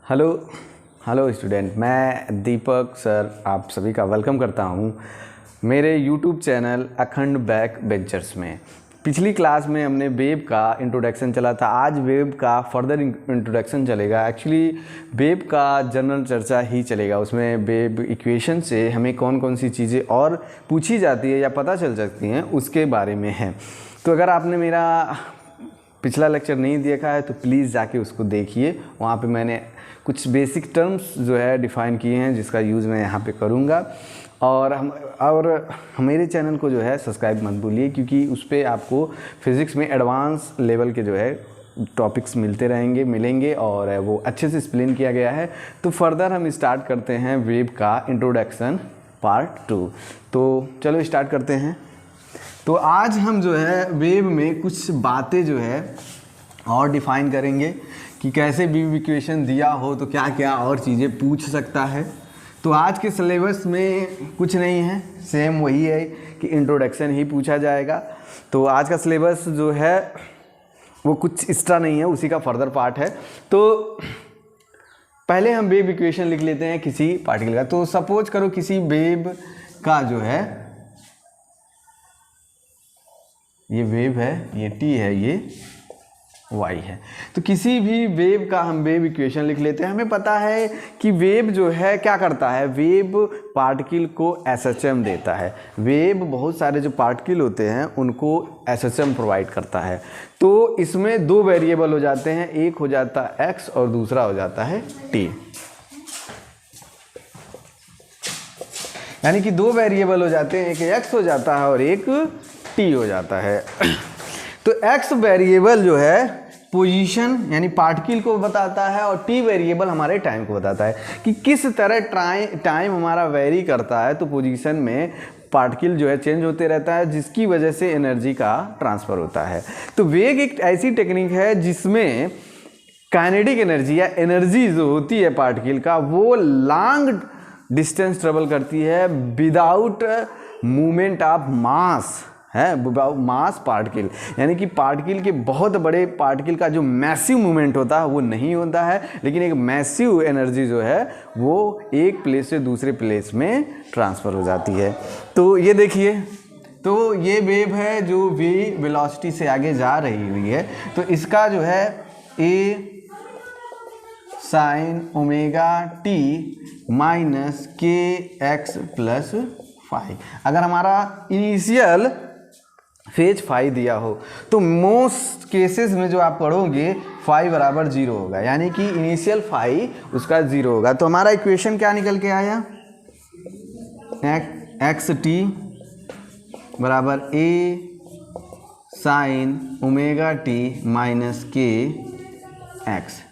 Hello hello student, मैं दीपक sir आप सभी का वेलकम करता हूं मेरे यूट्यूब चैनल अखंड बैक बेंचर्स में। पिछली क्लास में हमने वेव का इंट्रोडक्शन चला था, आज वेव का फर्दर इंट्रोडक्शन चलेगा। एक्चुअली वेव का जनरल चर्चा ही चलेगा, उसमें वेव इक्वेशन से हमें कौन कौन सी चीज़ें और पूछी जाती है या पता चल सकती हैं उसके बारे में है। तो अगर आपने मेरा पिछला लेक्चर नहीं देखा है तो प्लीज़ जाके उसको देखिए, वहाँ पे मैंने कुछ बेसिक टर्म्स जो है डिफ़ाइन किए हैं जिसका यूज़ मैं यहाँ पे करूँगा। और मेरे चैनल को जो है सब्सक्राइब मत भूलिए, क्योंकि उस पर आपको फिज़िक्स में एडवांस लेवल के जो है टॉपिक्स मिलेंगे और वो अच्छे से एक्सप्लेन किया गया है। तो फर्दर हम स्टार्ट करते हैं वेव का इंट्रोडक्शन पार्ट 2। तो चलो स्टार्ट करते हैं। तो आज हम जो है वेव में कुछ बातें जो है और डिफ़ाइन करेंगे कि कैसे वेव इक्वेशन दिया हो तो क्या क्या और चीज़ें पूछ सकता है। तो आज के सिलेबस में कुछ नहीं है, सेम वही है कि इंट्रोडक्शन ही पूछा जाएगा। तो आज का सिलेबस जो है वो कुछ एक्स्ट्रा नहीं है, उसी का फर्दर पार्ट है। तो पहले हम वेव इक्वेशन लिख लेते हैं किसी पार्टिकल का। तो सपोज करो किसी वेव का जो है, ये वेव है, ये टी है, ये वाई है। तो किसी भी वेव का हम वेव इक्वेशन लिख लेते हैं। हमें पता है कि वेव जो है क्या करता है, वेव पार्टिकल को एसएचएम देता है। वेव बहुत सारे जो पार्टिकल होते हैं उनको एसएचएम प्रोवाइड करता है। तो इसमें दो वेरिएबल हो जाते हैं, एक हो जाता है एक्स और दूसरा हो जाता है टी। यानी कि दो वेरिएबल हो जाते हैं, एक एक्स हो जाता है और एक टी हो जाता है। तो एक्स वेरिएबल जो है पोजीशन यानी पार्टिकल को बताता है और टी वेरिएबल हमारे टाइम को बताता है कि किस तरह टाइम हमारा वेरी करता है। तो पोजीशन में पार्टिकल जो है चेंज होते रहता है, जिसकी वजह से एनर्जी का ट्रांसफ़र होता है। तो वेग एक ऐसी टेक्निक है जिसमें काइनेटिक एनर्जी या एनर्जी जो होती है पार्टिकल का वो लॉन्ग डिस्टेंस ट्रेवल करती है विदाउट मूवमेंट ऑफ मास है, मास पार्टिकल। यानी कि पार्टिकल के बहुत बड़े पार्टिकल का जो मैसिव मूवमेंट होता है वो नहीं होता है, लेकिन एक मैसिव एनर्जी जो है वो एक प्लेस से दूसरे प्लेस में ट्रांसफ़र हो जाती है। तो ये देखिए, तो ये वेव है जो वी वेलोसिटी से आगे जा रही हुई है। तो इसका जो है ए sine omega T minus k x plus phi. अगर हमारा इनिशियल फेज फाई दिया हो तो मोस्ट केसेस में जो आप पढ़ोगे फाई बराबर 0 होगा, यानी कि इनिशियल फाई उसका 0 होगा। तो हमारा इक्वेशन क्या निकल के आया, एक्स टी बराबर ए sine omega T minus k x.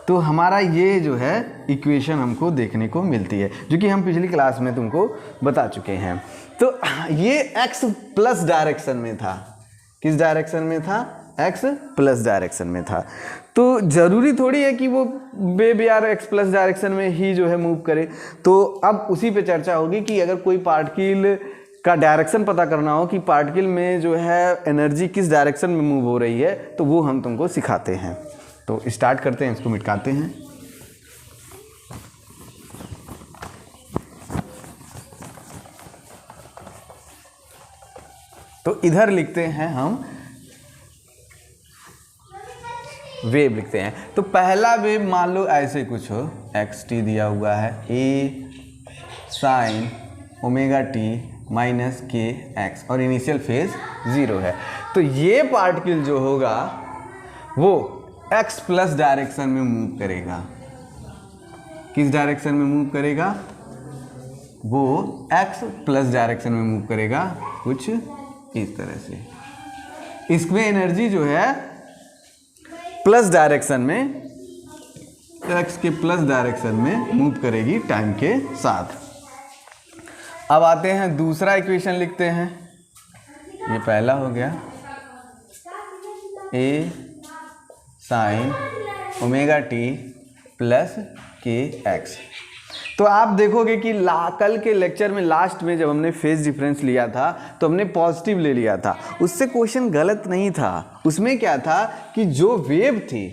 तो हमारा ये जो है इक्वेशन हमको देखने को मिलती है, जो कि हम पिछली क्लास में तुमको बता चुके हैं। तो ये x प्लस डायरेक्शन में था। किस डायरेक्शन में था, x प्लस डायरेक्शन में था। तो ज़रूरी थोड़ी है कि वो वेव यार x प्लस डायरेक्शन में ही जो है मूव करे। तो अब उसी पे चर्चा होगी कि अगर कोई पार्टिकल का डायरेक्शन पता करना हो कि पार्टिकल में जो है एनर्जी किस डायरेक्शन में मूव हो रही है, तो वो हम तुमको सिखाते हैं। तो स्टार्ट करते हैं, इसको मिटाते हैं। तो इधर लिखते हैं हम वेव लिखते हैं। तो पहला वेव मान लो ऐसे कुछ हो, एक्स टी दिया हुआ है, ए sine omega T minus k x और इनिशियल फेज 0 है। तो ये पार्टिकल जो होगा वो एक्स प्लस डायरेक्शन में मूव करेगा। किस डायरेक्शन में मूव करेगा, वो एक्स प्लस डायरेक्शन में मूव करेगा, कुछ इस तरह से। इसमें एनर्जी जो है प्लस डायरेक्शन में, एक्स के प्लस डायरेक्शन में मूव करेगी टाइम के साथ। अब आते हैं दूसरा इक्वेशन लिखते हैं। ये पहला हो गया, ए sine omega t plus k x. तो आप देखोगे कि कल के लेक्चर में लास्ट में जब हमने फेज डिफरेंस लिया था तो हमने पॉजिटिव ले लिया था। उससे क्वेश्चन गलत नहीं था। उसमें क्या था कि जो वेव थी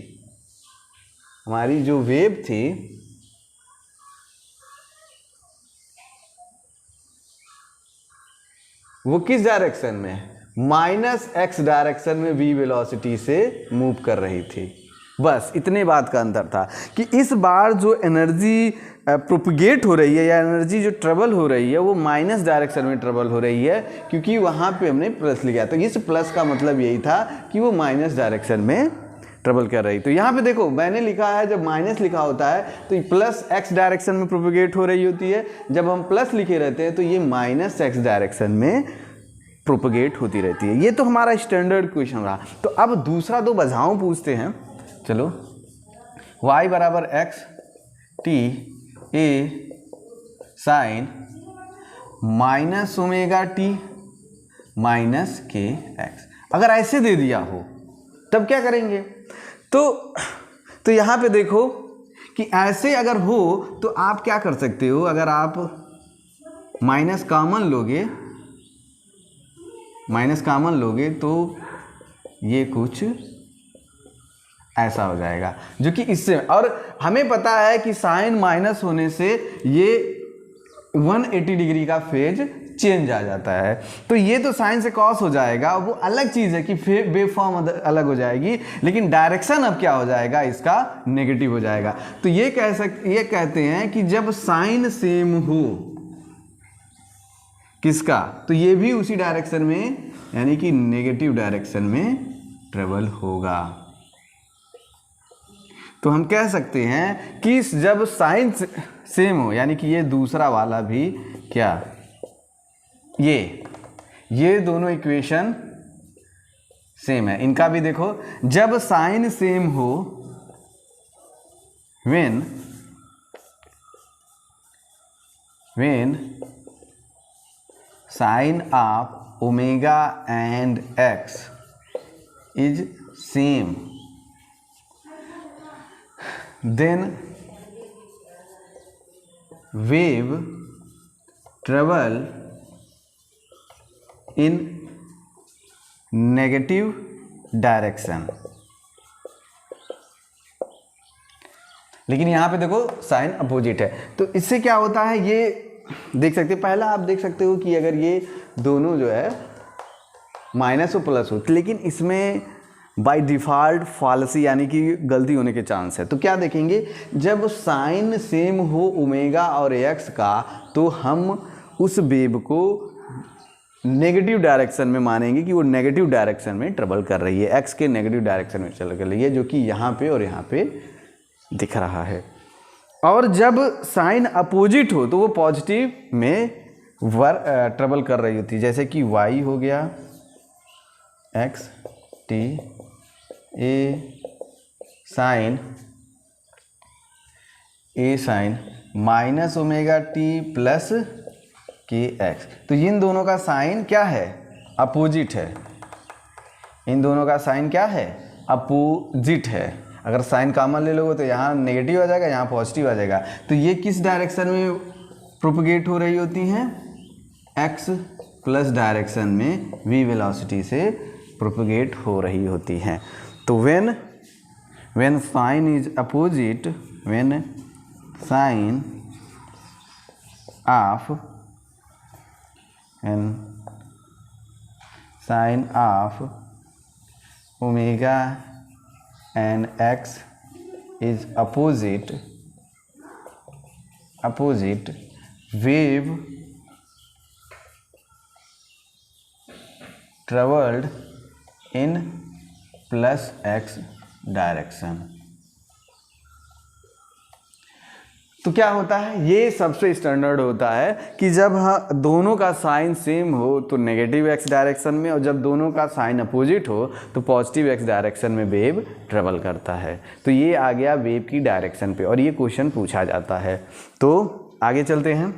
हमारी जो वेव थी वो किस डायरेक्शन में, -x डायरेक्शन में v वेलोसिटी से मूव कर रही थी। बस इतने बात का अंतर था कि इस बार जो एनर्जी प्रोपगेट हो रही है या एनर्जी जो ट्रेवल हो रही है वो माइनस डायरेक्शन में ट्रेवल हो रही है, क्योंकि वहाँ पे हमने प्लस लिखा। तो इस प्लस का मतलब यही था कि वो माइनस डायरेक्शन में ट्रेवल कर रही। तो यहाँ पे देखो मैंने लिखा है जब माइनस लिखा होता है तो प्लस x डायरेक्शन में प्रोपगेट हो रही होती है, जब हम प्लस लिखे रहते हैं तो ये -x डायरेक्शन में प्रोपगेट होती रहती है। ये तो हमारा स्टैंडर्ड क्वेश्चन रहा। तो अब दूसरा दो बजाओं पूछते हैं। चलो, y बराबर x t a sine -ωt minus k x, अगर ऐसे दे दिया हो तब क्या करेंगे? तो यहाँ पे देखो कि ऐसे अगर हो तो आप क्या कर सकते हो, अगर आप माइनस कॉमन लोगे तो ये कुछ ऐसा हो जाएगा, जो कि इससे, और हमें पता है कि साइन माइनस होने से ये 180 डिग्री का फेज चेंज आ जाता है। तो ये तो साइन से कॉस हो जाएगा, वो अलग चीज़ है कि वेव फॉर्म अलग हो जाएगी, लेकिन डायरेक्शन अब क्या हो जाएगा, इसका नेगेटिव हो जाएगा। तो ये कहते हैं कि जब साइन सेम हो किसका, तो ये भी उसी डायरेक्शन में यानी कि नेगेटिव डायरेक्शन में ट्रेवल होगा। तो हम कह सकते हैं कि जब साइन सेम हो, यानी कि ये दूसरा वाला भी क्या, ये दोनों इक्वेशन सेम है, इनका भी देखो, जब साइन सेम हो, when sine of omega and x is same, then wave travel in negative direction। लेकिन यहाँ पे देखो साइन अपोजिट है, तो इससे क्या होता है ये देख सकते हैं। पहला आप देख सकते हो कि अगर ये दोनों जो है माइनस और प्लस हो, लेकिन इसमें बाय डिफ़ॉल्ट फॉल्सी यानी कि गलती होने के चांस है। तो क्या देखेंगे, जब साइन सेम हो ओमेगा और एक्स का तो हम उस वेव को नेगेटिव डायरेक्शन में मानेंगे कि वो नेगेटिव डायरेक्शन में ट्रेवल कर रही है, एक्स के नेगेटिव डायरेक्शन में चल कर रही है, जो कि यहाँ पे और यहाँ पे दिख रहा है। और जब साइन अपोजिट हो तो वो पॉजिटिव में ट्रेवल कर रही होती है, जैसे कि वाई हो गया x t a sine minus omega t plus k x. तो इन दोनों का साइन क्या है, अपोजिट है। इन दोनों का साइन क्या है, अपोजिट है। अगर साइन कॉमन ले लोगे तो यहाँ नेगेटिव आ जाएगा, यहाँ पॉजिटिव आ जाएगा। तो ये किस डायरेक्शन में प्रोपगेट हो रही होती हैं, एक्स प्लस डायरेक्शन में v वेलोसिटी से प्रोपगेट हो रही होती हैं। तो when sign is opposite, when sign of omega and x is opposite, wave traveled in plus x direction. तो क्या होता है, ये सबसे स्टैंडर्ड होता है कि जब दोनों का साइन सेम हो तो नेगेटिव एक्स डायरेक्शन में, और जब दोनों का साइन अपोजिट हो तो पॉजिटिव एक्स डायरेक्शन में वेव ट्रेवल करता है। तो ये आ गया वेव की डायरेक्शन पे, और ये क्वेश्चन पूछा जाता है। तो आगे चलते हैं।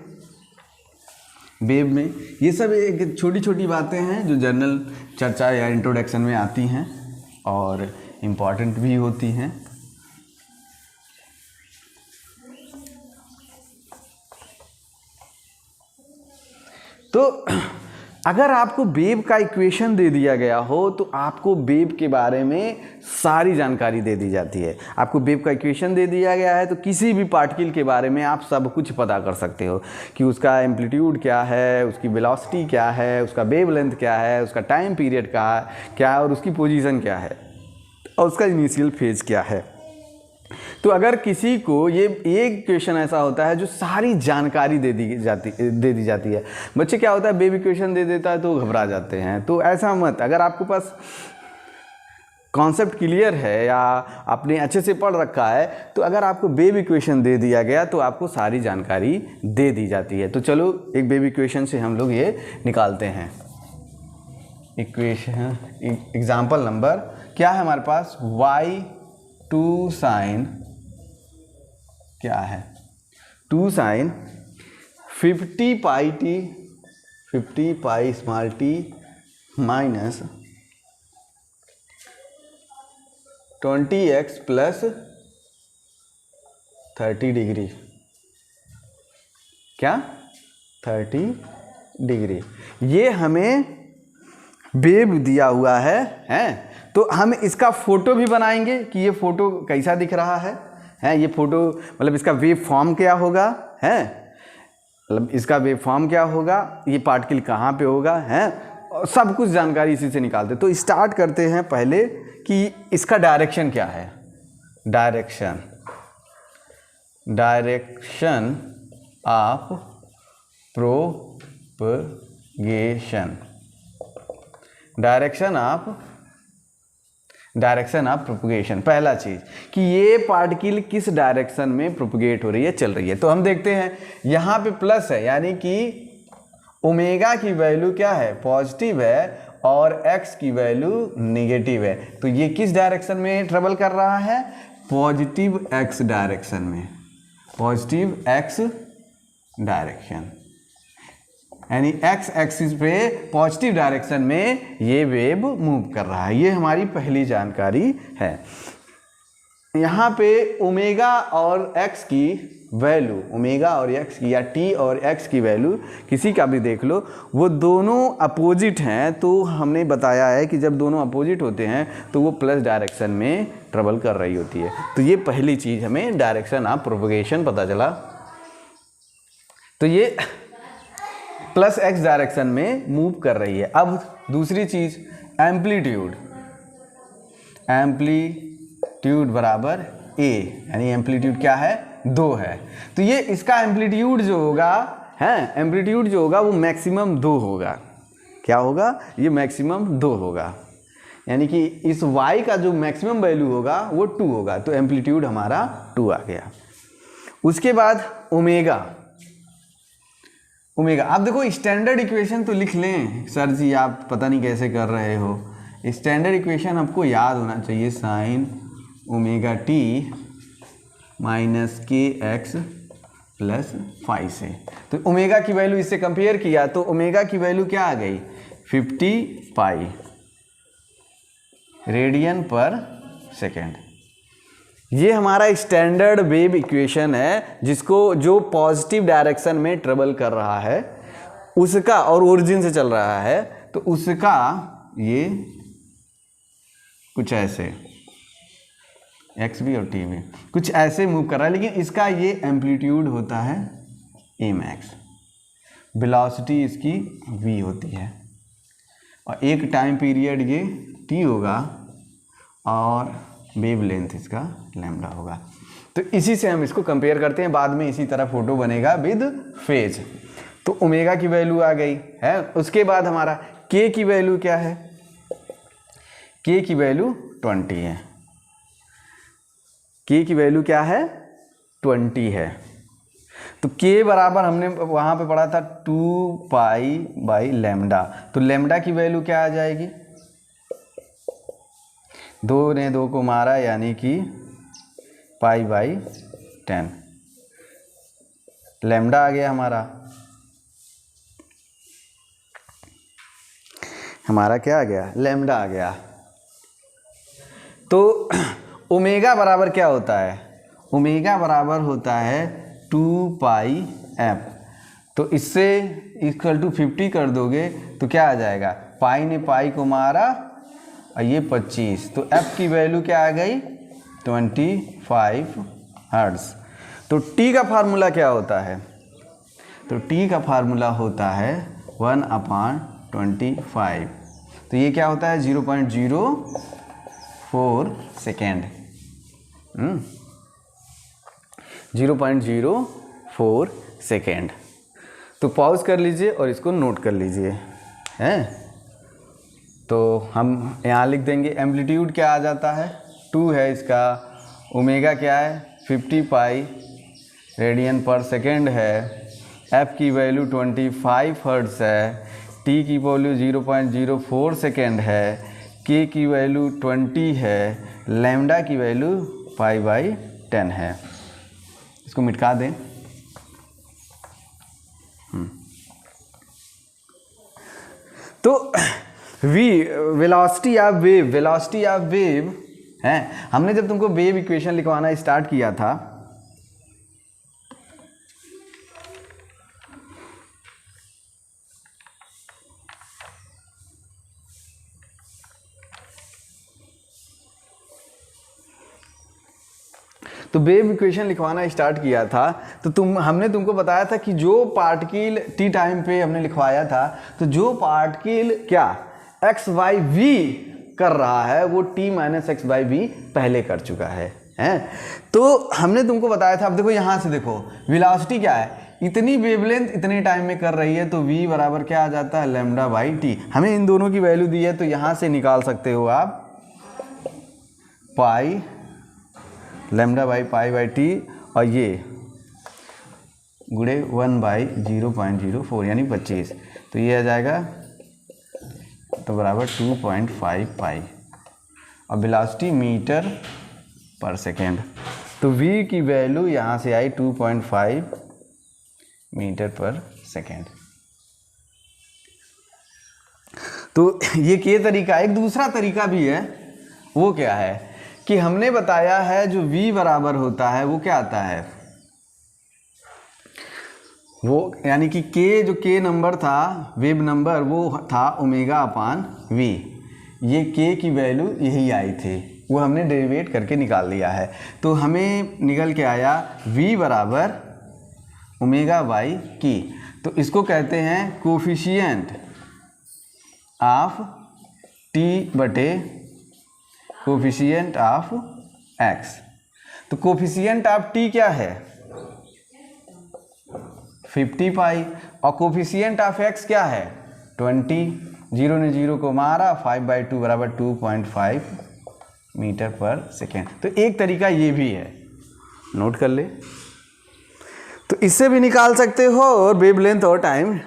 वेव में ये सब एक छोटी छोटी बातें हैं जो जनरल चर्चा या इंट्रोडक्शन में आती हैं और इम्पॉर्टेंट भी होती हैं। अगर आपको वेव का इक्वेशन दे दिया गया हो तो आपको वेव के बारे में सारी जानकारी दे दी जाती है। आपको वेव का इक्वेशन दे दिया गया है तो किसी भी पार्टिकल के बारे में आप सब कुछ पता कर सकते हो कि उसका एम्पलीट्यूड क्या है, उसकी वेलोसिटी क्या है, उसका वेव लेंथ क्या है, उसका टाइम पीरियड क्या है और उसकी पोजीशन क्या है और उसका इनिशियल फेज क्या है। तो अगर किसी को ये एक क्वेश्चन ऐसा होता है जो सारी जानकारी दे दी जाती है। बच्चे क्या होता है, वेव इक्वेशन दे देता है तो घबरा जाते हैं। तो ऐसा मत, अगर आपके पास कॉन्सेप्ट क्लियर है या आपने अच्छे से पढ़ रखा है तो अगर आपको वेव इक्वेशन दे दिया गया तो आपको सारी जानकारी दे दी जाती है। तो चलो एक वेव इक्वेशन से हम लोग ये निकालते हैं। इक्वेशन एग्जाम्पल नंबर क्या है हमारे पास, y2 साइन क्या है, 2 sine 50 pi T 50 pi small T minus 20x plus 30 degree, क्या 30 डिग्री। ये हमें वेव दिया हुआ है। तो हम इसका फोटो भी बनाएंगे कि ये फोटो कैसा दिख रहा है ये फोटो मतलब इसका वेव फॉर्म क्या होगा मतलब इसका वेव फॉर्म क्या होगा, ये पार्टिकल कहाँ पे होगा और सब कुछ जानकारी इसी से निकालते। तो स्टार्ट करते हैं पहले कि इसका डायरेक्शन क्या है। Direction of propagation, direction of propagation. पहला चीज कि ये पार्टिकल किस डायरेक्शन में प्रोपगेट हो रही है, चल रही है। तो हम देखते हैं यहाँ पे प्लस है यानी कि ओमेगा की वैल्यू क्या है, पॉजिटिव है और एक्स की वैल्यू नेगेटिव है। तो ये किस डायरेक्शन में ट्रेवल कर रहा है, पॉजिटिव एक्स डायरेक्शन में, पॉजिटिव एक्स डायरेक्शन यानी एक्स एक्सिस पे पॉजिटिव डायरेक्शन में ये वेव मूव कर रहा है। ये हमारी पहली जानकारी है। यहाँ पे ओमेगा और एक्स की वैल्यू, ओमेगा और एक्स की या टी और एक्स की वैल्यू किसी का भी देख लो, वो दोनों अपोजिट हैं। तो हमने बताया है कि जब दोनों अपोजिट होते हैं तो वो प्लस डायरेक्शन में ट्रेवल कर रही होती है। तो ये पहली चीज़ हमें डायरेक्शन ऑफ प्रोपगेशन पता चला। तो ये प्लस एक्स डायरेक्शन में मूव कर रही है। अब दूसरी चीज एम्पलीट्यूड, एम्पलीट्यूड बराबर ए यानी एम्पलीट्यूड क्या है, 2 है। तो ये इसका एम्पलीट्यूड जो होगा एम्पलीट्यूड जो होगा वो मैक्सिमम 2 होगा। क्या होगा, ये मैक्सिमम 2 होगा यानी कि इस y का जो मैक्सिमम वैल्यू होगा वो 2 होगा। तो एम्पलीट्यूड हमारा 2 आ गया। उसके बाद ओमेगा, आप देखो स्टैंडर्ड इक्वेशन तो लिख लें। सर जी आप पता नहीं कैसे कर रहे हो, स्टैंडर्ड इक्वेशन आपको याद होना चाहिए। Sine omega T minus k x plus five से। तो ओमेगा की वैल्यू इससे कंपेयर किया तो ओमेगा की वैल्यू क्या आ गई, 50 पाई रेडियन पर सेकेंड। ये हमारा स्टैंडर्ड वेव इक्वेशन है जिसको जो पॉजिटिव डायरेक्शन में ट्रेवल कर रहा है उसका और ओरिजिन से चल रहा है तो उसका ये कुछ ऐसे एक्स भी और टी भी कुछ ऐसे मूव कर रहा है। लेकिन इसका ये एम्पलीट्यूड होता है ए मैक्स, वेलोसिटी इसकी v होती है और एक टाइम पीरियड ये t होगा और वेव लेंथ इसका लैम्डा होगा। तो इसी से हम इसको कंपेयर करते हैं, बाद में इसी तरह फोटो बनेगा विद फेज। तो ओमेगा की वैल्यू आ गई है। उसके बाद हमारा k की वैल्यू क्या है, k की वैल्यू 20 है। k की वैल्यू क्या है, 20 है। तो k बराबर हमने वहां पे पढ़ा था 2 पाई बाई लैम्डा। तो लैम्डा की वैल्यू क्या आ जाएगी, 2 ने 2 को मारा यानी कि पाई बाई 10 लैम्डा आ गया हमारा क्या आ गया, लैम्डा आ गया। तो ओमेगा बराबर क्या होता है, ओमेगा बराबर होता है 2 पाई एफ। तो इससे इक्वल टू 50 कर दोगे तो क्या आ जाएगा, पाई ने पाई को मारा और ये 25, तो f की वैल्यू क्या आ गई 25 हर्ट्ज। तो t का फार्मूला क्या होता है, तो t का फार्मूला होता है 1/25। तो ये क्या होता है 0.04 सेकेंड। 0.04 सेकेंड। तो पॉज कर लीजिए और इसको नोट कर लीजिए हैं। तो हम यहाँ लिख देंगे एम्पलीट्यूड क्या आ जाता है 2 है इसका, ओमेगा क्या है 50 पाई रेडियन पर सेकेंड है, f की वैल्यू 25 हर्ट्ज है, t की वैल्यू 0.04 सेकेंड है, k की वैल्यू 20 है, लैम्डा की वैल्यू π/10 है। इसको मिटा दें। तो वेलोसिटी ऑफ वेव है, हमने जब तुमको वेव इक्वेशन लिखवाना स्टार्ट किया था तो वेव इक्वेशन लिखवाना स्टार्ट किया था तो हमने तुमको बताया था कि जो पार्टिकल टी टाइम पे हमने लिखवाया था, तो जो पार्टिकल क्या एक्स बाई वी कर रहा है वो t minus x by v पहले कर चुका है हैं। तो हमने तुमको बताया था, अब देखो यहाँ से देखो वेलोसिटी क्या है, इतनी वेवलेंथ इतने टाइम में कर रही है तो v बराबर क्या आ जाता है लैम्डा बाई टी। हमें इन दोनों की वैल्यू दी है तो यहाँ से निकाल सकते हो आप pi lambda by pi by T और ये गुड़े 1/0.04 यानी 25, तो ये आ जाएगा तो बराबर 2.5 पाई। अब वेलोसिटी मीटर पर सेकेंड, तो v की वैल्यू यहाँ से आई 2.5 मीटर पर सेकेंड। तो ये के तरीका। एक दूसरा तरीका भी है, वो क्या है कि हमने बताया है जो v बराबर होता है वो क्या आता है, वो यानी कि k जो k नंबर था वेव नंबर वो था ओमेगा अपान v। ये k की वैल्यू यही आई थी, वो हमने डेरिवेट करके निकाल लिया है। तो हमें निकल के आया v बराबर ओमेगा बाई की। तो इसको कहते हैं कोफिशिएंट ऑफ t बटे कोफिशिएंट ऑफ x। तो कोफिशिएंट ऑफ t क्या है 50 पाई और कोफिशिएंट ऑफ x क्या है 20। 0 ने 0 को मारा 5/2 बराबर 2.5 मीटर पर सेकेंड। तो एक तरीका ये भी है, नोट कर ले। तो इससे भी निकाल सकते हो और वेवलेंथ और टाइम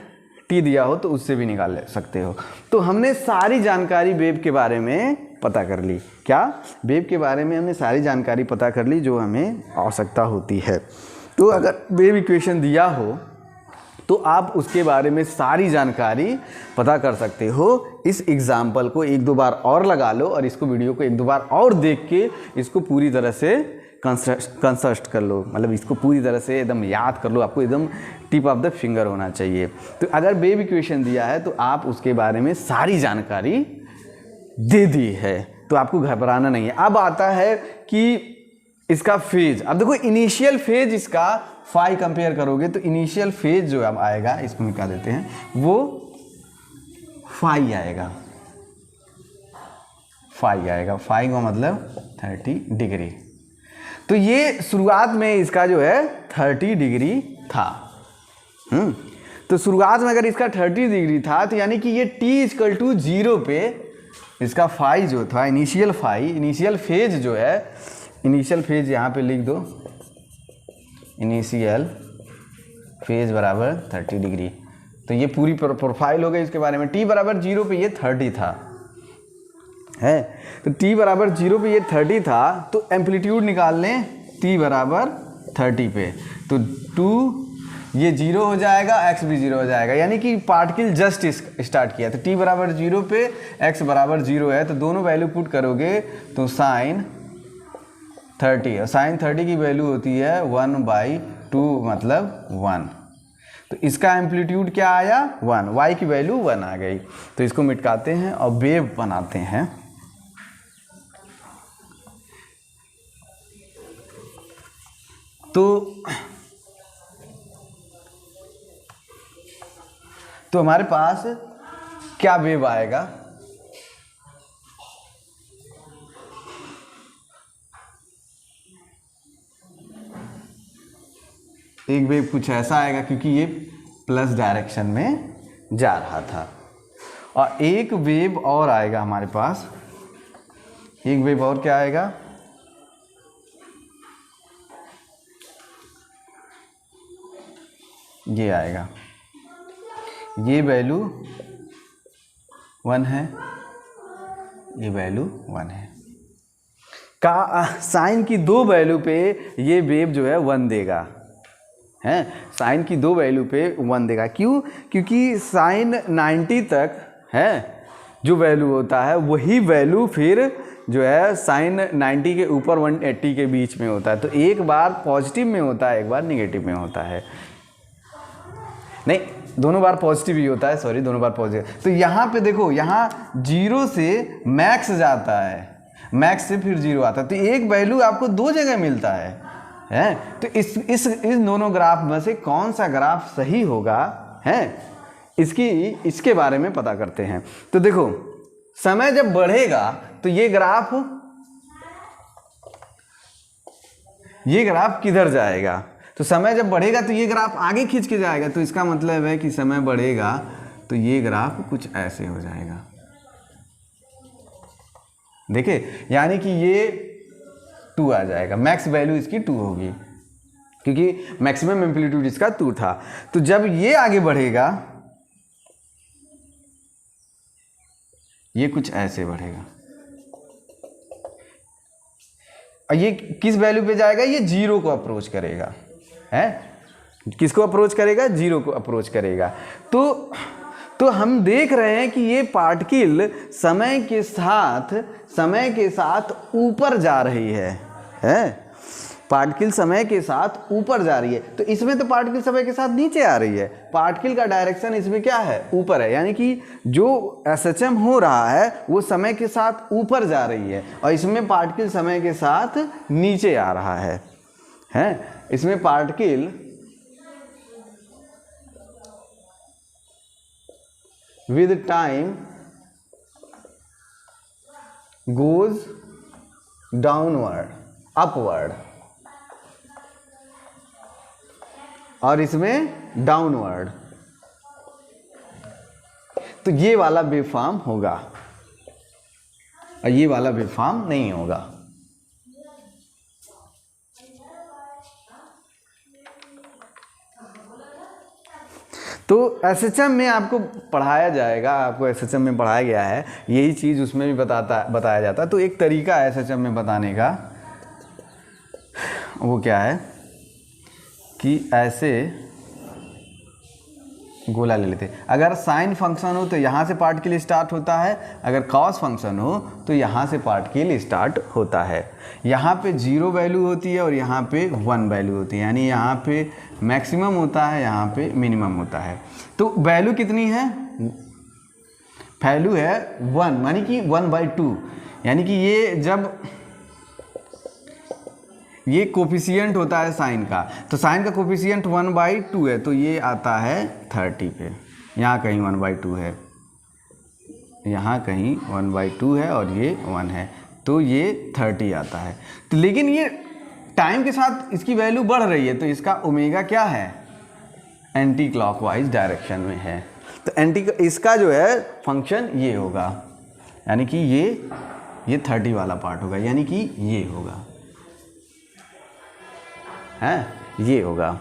t दिया हो तो उससे भी निकाल सकते हो। तो हमने सारी जानकारी वेव के बारे में पता कर ली। क्या वेव के बारे में हमने सारी जानकारी पता कर ली जो हमें आवश्यकता होती है। तो अगर वेव इक्वेशन दिया हो तो आप उसके बारे में सारी जानकारी पता कर सकते हो। इस एग्जाम्पल को एक दो बार और लगा लो और इसको वीडियो को एक दो बार और देख के इसको पूरी तरह से कंसर्ट कर लो, मतलब इसको पूरी तरह से एकदम याद कर लो। आपको एकदम टिप ऑफ द फिंगर होना चाहिए। तो अगर वेव इक्वेशन दिया है तो आप उसके बारे में सारी जानकारी दे दी है, तो आपको घबराना नहीं है। अब आता है कि इसका फेज। अब देखो इनिशियल फेज इसका फाई कंपेयर करोगे तो इनिशियल फेज जो अब आएगा, इसको मिटा देते हैं, वो फाई आएगा। फाई आएगा, फाई का मतलब 30 डिग्री। तो ये शुरुआत में इसका जो है 30 डिग्री था। तो शुरुआत में अगर इसका 30 डिग्री था तो यानी कि ये t=0 पे इसका फाई जो था इनिशियल फाई, इनिशियल फेज जो है, इनिशियल फेज यहाँ पे लिख दो, इनिशियल फेज बराबर 30 डिग्री। तो ये पूरी प्रोफाइल हो गई इसके बारे में। t बराबर 0 पे ये 30 था है, तो t बराबर 0 पे ये 30 था। तो एम्पलीट्यूड निकाल लें t बराबर 30 पे, तो 2 ये 0 हो जाएगा, x भी 0 हो जाएगा, यानी कि पार्टिकल जस्ट स्टार्ट किया। तो t बराबर 0 पे x बराबर 0 है, तो दोनों वैल्यू पुट करोगे तो साइन 30, और साइन 30 की वैल्यू होती है 1/2 मतलब 1। तो इसका एम्पलीट्यूड क्या आया 1, y की वैल्यू 1 आ गई। तो इसको मिटाते हैं और वेव बनाते हैं। तो हमारे पास क्या वेव आएगा, एक वेव कुछ ऐसा आएगा क्योंकि ये प्लस डायरेक्शन में जा रहा था। और एक वेव और आएगा हमारे पास, एक वेव और क्या आएगा, ये आएगा, ये वैल्यू 1 है, ये वैल्यू 1 है। का साइन की 2 वैल्यू पे ये वेव जो है 1 देगा, है साइन की 2 वैल्यू पे 1 देगा। क्यों? क्योंकि साइन 90 तक है जो वैल्यू होता है वही वैल्यू फिर जो है साइन 90 के ऊपर 180 के बीच में होता है। तो एक बार पॉजिटिव में होता है, एक बार निगेटिव में होता है, नहीं दोनों बार पॉजिटिव ही होता है, सॉरी दोनों बार पॉजिटिव। तो यहाँ पे देखो, यहाँ 0 से मैक्स जाता है, मैक्स से फिर 0 आता है, तो एक वैल्यू आपको 2 जगह मिलता है? तो इस दोनों ग्राफ में से कौन सा ग्राफ सही होगा है इसके बारे में पता करते हैं। तो देखो समय जब बढ़ेगा तो ये ग्राफ किधर जाएगा, तो समय जब बढ़ेगा तो ये ग्राफ आगे खींच के जाएगा। तो इसका मतलब है कि समय बढ़ेगा तो ये ग्राफ कुछ ऐसे हो जाएगा, देखिए, यानी कि ये 2 आ जाएगा, मैक्स वैल्यू इसकी 2 होगी क्योंकि मैक्सिमम एम्पलीट्यूड इसका 2 था। तो जब ये आगे बढ़ेगा ये कुछ ऐसे बढ़ेगा, और ये किस वैल्यू पे जाएगा, ये 0 को अप्रोच करेगा, है किसको अप्रोच करेगा, 0 को अप्रोच करेगा। तो हम देख रहे हैं कि ये पार्टिकल समय के साथ ऊपर जा रही है पार्टिकल समय के साथ ऊपर जा रही है। तो इसमें तो पार्टिकल समय के साथ नीचे आ रही है, पार्टिकल का डायरेक्शन इसमें क्या है, ऊपर है, यानी कि जो एसएचएम हो रहा है वो समय के साथ ऊपर जा रही है, और इसमें पार्टिकल समय के साथ नीचे आ रहा है। इसमें particle with time goes downward, upward, और इसमें डाउनवर्ड। तो ये वाला वेवफॉर्म होगा और ये वाला वेवफॉर्म नहीं होगा। तो एसएचएम में आपको पढ़ाया जाएगा, आपको एसएचएम में पढ़ाया गया है, यही चीज़ उसमें भी बताया जाता है। तो एक तरीका है एसएचएम में बताने का, वो क्या है कि ऐसे गोला ले लेते, अगर साइन फंक्शन हो तो यहाँ से पार्टिकल स्टार्ट होता है, अगर कॉस फंक्शन हो तो यहाँ से पार्टिकल स्टार्ट होता है। यहाँ पे 0 वैल्यू होती है और यहाँ पे 1 वैल्यू होती है, यानी यहाँ पे मैक्सिमम होता है, यहाँ पे मिनिमम होता है। तो वैल्यू कितनी है, वैल्यू है 1, यानी कि 1/2, यानी कि ये जब ये कोफिशिएंट होता है साइन का, तो साइन का कोफिशिएंट 1/2 है, तो ये आता है 30 पे, यहाँ कहीं 1/2 है, यहाँ कहीं 1/2 है और ये 1 है, तो ये 30 आता है। तो लेकिन ये टाइम के साथ इसकी वैल्यू बढ़ रही है, तो इसका ओमेगा क्या है, एंटी क्लॉकवाइज डायरेक्शन में है। तो इसका जो है फंक्शन ये होगा, यानी कि ये 30 वाला पार्ट होगा, यानी कि ये होगा, है ये होगा,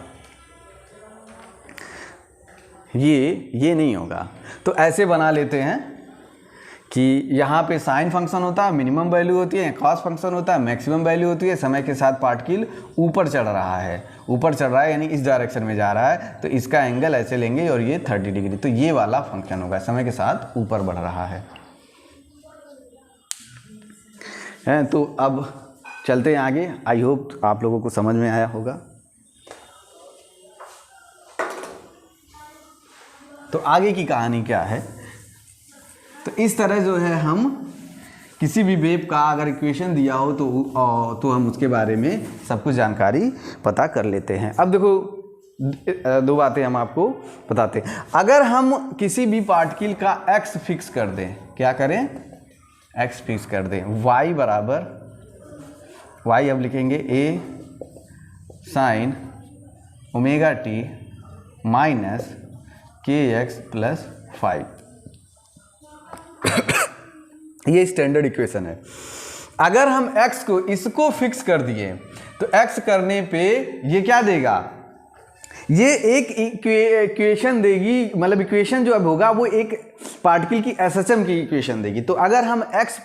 ये नहीं होगा। तो ऐसे बना लेते हैं कि यहाँ पे साइन फंक्शन होता है, मिनिमम वैल्यू होती है, कॉस फंक्शन होता है, मैक्सिमम वैल्यू होती है, समय के साथ पार्टिकल ऊपर चढ़ रहा है, यानी इस डायरेक्शन में जा रहा है, तो इसका एंगल ऐसे लेंगे और ये 30 डिग्री, तो ये वाला फंक्शन होगा, समय के साथ ऊपर बढ़ रहा है। तो अब चलते हैं आगे, आई होप आप लोगों को समझ में आया होगा। तो आगे की कहानी क्या है, तो इस तरह जो है हम किसी भी वेव का अगर इक्वेशन दिया हो तो हम उसके बारे में सब कुछ जानकारी पता कर लेते हैं। अब देखो दो बातें हम आपको बताते हैं। अगर हम किसी भी पार्टिकल का x फिक्स कर दें, क्या करें, x फिक्स कर दें, y बराबर, y अब लिखेंगे a sine omega T minus k x plus 5, ये स्टैंडर्ड इक्वेशन है। अगर हम x को इसको फिक्स कर दिए तो x करने पे ये क्या देगा, ये एक इक्वेशन देगी, मतलब इक्वेशन जो अब होगा वो एक पार्टिकल की एसएचएम की इक्वेशन देगी। तो अगर हम x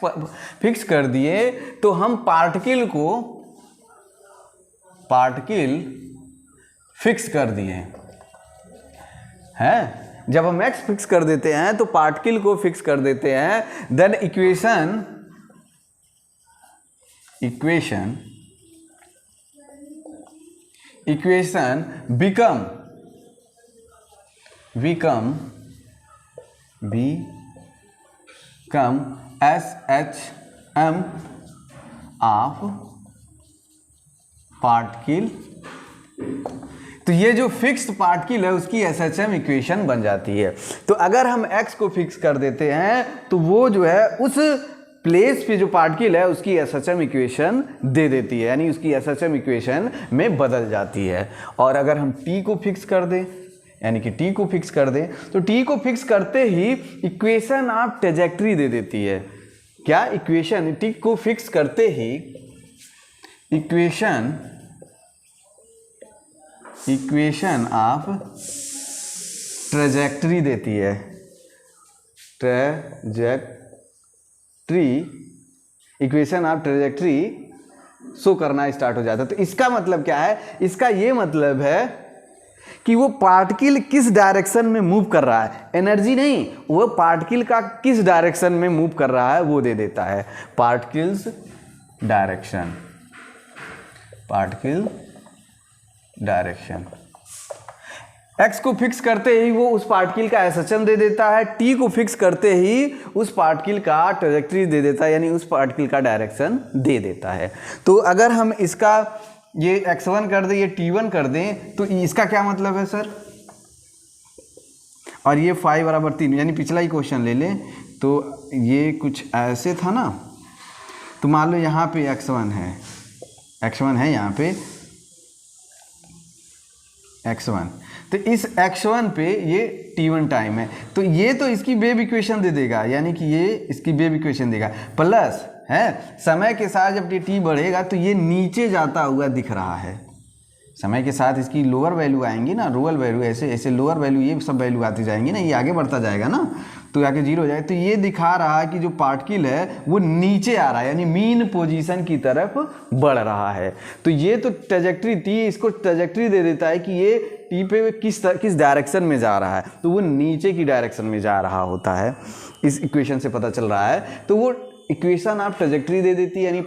फिक्स कर दिए तो हम पार्टिकल फिक्स कर दिए हैं। जब हम x फिक्स कर देते हैं तो पार्टिकल को फिक्स कर देते हैं, then equation become SHM of particle. तो ये जो फिक्स्ड पार्टिकल है उसकी SHM इक्वेशन बन जाती है। तो अगर हम x को फिक्स कर देते हैं तो वो जो है उस प्लेस पे जो पार्टिकल है उसकी SHM इक्वेशन दे देती है, यानी उसकी SHM इक्वेशन में बदल जाती है। और अगर हम t को फिक्स कर दें, यानी कि t को फिक्स कर दें, तो t को फिक्स करते ही इक्वेशन ऑफ ट्रेजेक्टरी दे देती है। क्या इक्वेशन, t को फिक्स करते ही इक्वेशन ऑफ ट्रेजेक्टरी देती है। इक्वेशन ऑफ ट्रेजेक्टरी शो करना स्टार्ट हो जाता है। तो इसका मतलब क्या है, इसका ये मतलब है कि वो पार्टिकल किस डायरेक्शन में मूव कर रहा है, एनर्जी नहीं, वो पार्टिकल का किस डायरेक्शन में मूव कर रहा है वो दे देता है। पार्टिकल डायरेक्शन x को फिक्स करते ही वो उस पार्टिकल का SHM दे देता है, t को फिक्स करते ही उस पार्टिकल का ट्रेजेक्टरी दे देता है, यानी उस पार्टिकल का डायरेक्शन दे देता है। तो अगर हम इसका ये x1 कर दें, ये t1 कर दें, तो इसका क्या मतलब है सर, और ये 5 बराबर 3, यानी पिछला ही क्वेश्चन ले लें तो ये कुछ ऐसे था ना। तो मान लो यहाँ पे x1 है यहाँ पे x1, तो इस x1 पे ये t1 टाइम है, तो ये तो इसकी वेव इक्वेशन दे देगा, यानी कि ये इसकी वेव इक्वेशन देगा। प्लस है समय के साथ जब t बढ़ेगा तो ये नीचे जाता हुआ दिख रहा है। समय के साथ इसकी लोअर वैल्यू आएंगी ना, रोअल वैल्यू, ऐसे ऐसे लोअर वैल्यू, ये सब वैल्यू आती जाएंगी ना, ये आगे बढ़ता जाएगा ना, तो आके 0 हो जाए। तो ये दिखा रहा है कि जो पार्टिकल है वो नीचे आ रहा है, यानी मीन पोजीशन की तरफ बढ़ रहा है। तो ये तो ट्रेजेक्टरी t इसको ट्रेजेक्टरी दे देता है कि ये t पे किस डायरेक्शन में जा रहा है, तो वो नीचे की डायरेक्शन में जा रहा होता है। इस इक्वेशन से पता चल रहा है। तो वो इक्वेशन आप ट्रेजेक्टरी दे देती है, यानी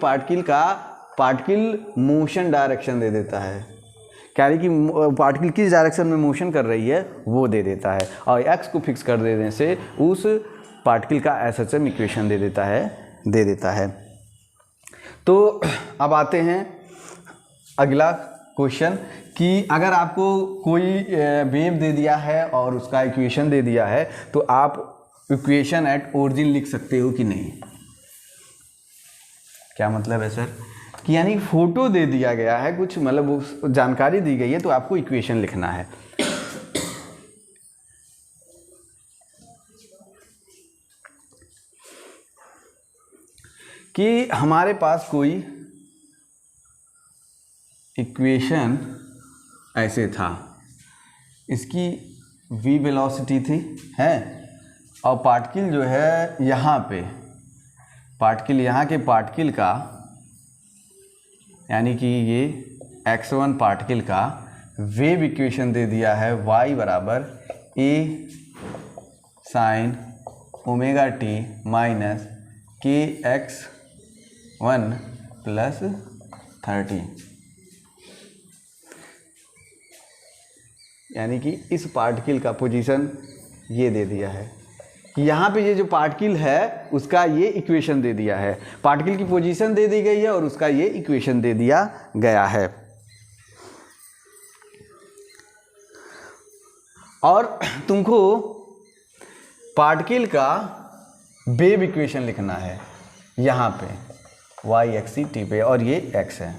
पार्टिकल मोशन डायरेक्शन दे देता है, क्या है कि पार्टिकल किस डायरेक्शन में मोशन कर रही है वो दे देता है। और x को फिक्स कर देने से उस पार्टिकल का SHM इक्वेशन दे देता है। तो अब आते हैं अगला क्वेश्चन कि अगर आपको कोई वेव दे दिया है और उसका इक्वेशन दे दिया है तो आप इक्वेशन एट ओरिजिन लिख सकते हो कि नहीं। क्या मतलब है सर, कि यानी फोटो दे दिया गया है कुछ, मतलब वो जानकारी दी गई है तो आपको इक्वेशन लिखना है। कि हमारे पास कोई इक्वेशन ऐसे था, इसकी v वेलोसिटी थी है, और पार्टिकल जो है यहाँ पे, पार्टिकल यहाँ के पार्टिकल का, यानी कि ये x1 पार्टिकल का वेव इक्वेशन दे दिया है y बराबर a sine omega T minus के x1 प्लस 30, यानी कि इस पार्टिकल का पोजीशन ये दे दिया है कि यहाँ पे ये जो पार्टिकल है उसका ये इक्वेशन दे दिया है, पार्टिकल की पोजीशन दे दी गई है और उसका ये इक्वेशन दे दिया गया है। और तुमको पार्टिकल का वेव इक्वेशन लिखना है यहाँ पे y एक्सिस t पे, और ये x है।